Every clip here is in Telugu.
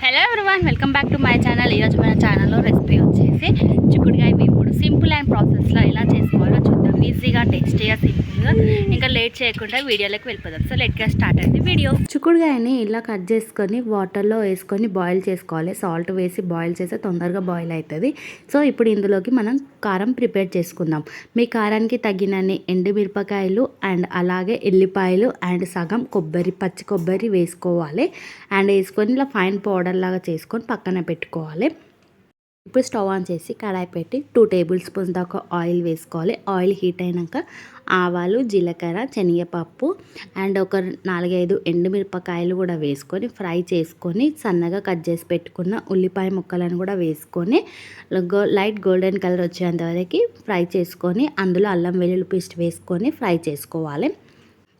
Hello everyone, welcome back to my channel. ఈరోజు మన ఛానల్లో రెసిపీ వచ్చేసి చిక్కుడుకాయ వేపుడు. సింపుల్ అండ్ ప్రాసెస్లో ఎలా చేసుకోవాలో చూద్దాం. ఈజీగా, టేస్టీగా, సింపుల్గా. ఇంకా లేట్ చేయకుండా వీడియోలోకి వెళ్ళిపోదాం. సో లెట్ గెట్ స్టార్ట్ అయింది వీడియో. చిక్కుడుకాయని ఇలా కట్ చేసుకొని వాటర్లో వేసుకొని బాయిల్ చేసుకోవాలి. సాల్ట్ వేసి బాయిల్ చేస్తే తొందరగా బాయిల్ అవుతుంది. సో ఇప్పుడు ఇందులోకి మనం కారం ప్రిపేర్ చేసుకుందాం. మీ కారానికి తగినన్ని ఎండుమిరపకాయలు అండ్ అలాగే ఎల్లిపాయలు అండ్ సగం పచ్చి కొబ్బరి వేసుకోవాలి. అండ్ వేసుకొని ఇలా ఫైన్ పౌడర్ లాగా చేసుకొని పక్కన పెట్టుకోవాలి. ఇప్పుడు స్టవ్ ఆన్ చేసి కడాయి పెట్టి 2 టేబుల్ స్పూన్స్ దాకా ఆయిల్ వేసుకోవాలి. ఆయిల్ హీట్ అయినాక ఆవాలు, జీలకర్ర, శనగపప్పు అండ్ ఒక 4-5 ఎండుమిరపకాయలు కూడా వేసుకొని ఫ్రై చేసుకొని సన్నగా కట్ చేసి పెట్టుకున్న ఉల్లిపాయ ముక్కలను కూడా వేసుకొని లైట్ గోల్డెన్ కలర్ వచ్చేంత వరకు ఫ్రై చేసుకొని అందులో అల్లం వెల్లుల్లి పేస్ట్ వేసుకొని ఫ్రై చేసుకోవాలి.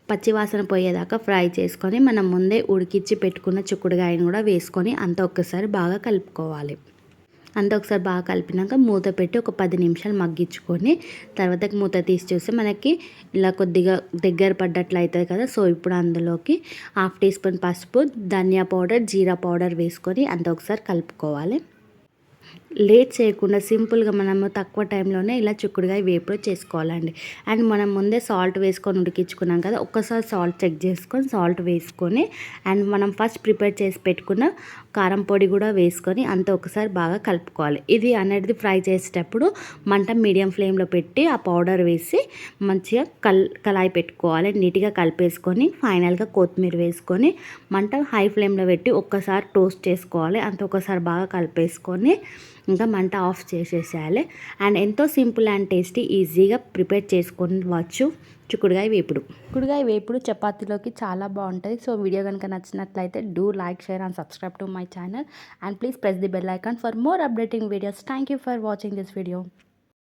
పచ్చివాసన పోయేదాకా ఫ్రై చేసుకొని మనం ముందే ఉడికించి పెట్టుకున్న చిక్కుడుకాయను కూడా వేసుకొని అంతా ఒక్కసారి బాగా కలుపుకోవాలి. అంతా ఒకసారి బాగా కలిపినాక మూత పెట్టి ఒక 10 నిమిషాలు మగ్గించుకొని తర్వాత మూత తీసి చూస్తే మనకి ఇలా కొద్దిగా దగ్గర పడ్డట్లు అవుతుంది కదా. సో ఇప్పుడు అందులోకి 1/2 టీ స్పూన్ పసుపు, ధనియా పౌడర్, జీరా పౌడర్ వేసుకొని అంతా ఒకసారి కలుపుకోవాలి. లేట్ చేయకుండా సింపుల్గా మనము తక్కువ టైంలోనే ఇలా చిక్కుడుకాయ వేపుడు చేసుకోవాలండి. అండ్ మనం ముందే సాల్ట్ వేసుకొని ఉడికించుకున్నాం కదా, ఒక్కసారి సాల్ట్ చెక్ చేసుకొని సాల్ట్ వేసుకొని అండ్ మనం ఫస్ట్ ప్రిపేర్ చేసి పెట్టుకున్న కారం పొడి కూడా వేసుకొని అంతా ఒకసారి బాగా కలుపుకోవాలి. ఇది అనేది ఫ్రై చేసేటప్పుడు మంట మీడియం ఫ్లేమ్లో పెట్టి ఆ పౌడర్ వేసి మంచిగా కళాయి పెట్టుకోవాలి. నీట్గా కలిపేసుకొని ఫైనల్గా కొత్తిమీర వేసుకొని మంట హై ఫ్లేమ్లో పెట్టి ఒక్కసారి టోస్ట్ చేసుకోవాలి. అంత ఒకసారి బాగా కలిపేసుకొని ఇంకా మంట ఆఫ్ చేసేసేయాలి. అండ్ ఎంతో సింపుల్ అండ్ టేస్టీ, ఈజీగా ప్రిపేర్ చేసుకోవచ్చు చిక్కుడుకాయ వేపుడు చపాతీలోకి చాలా బాగుంటుంది. సో వీడియో కనుక నచ్చినట్లయితే do like, share and subscribe to my channel and please press the bell icon for more updating videos. Thank you for watching this video.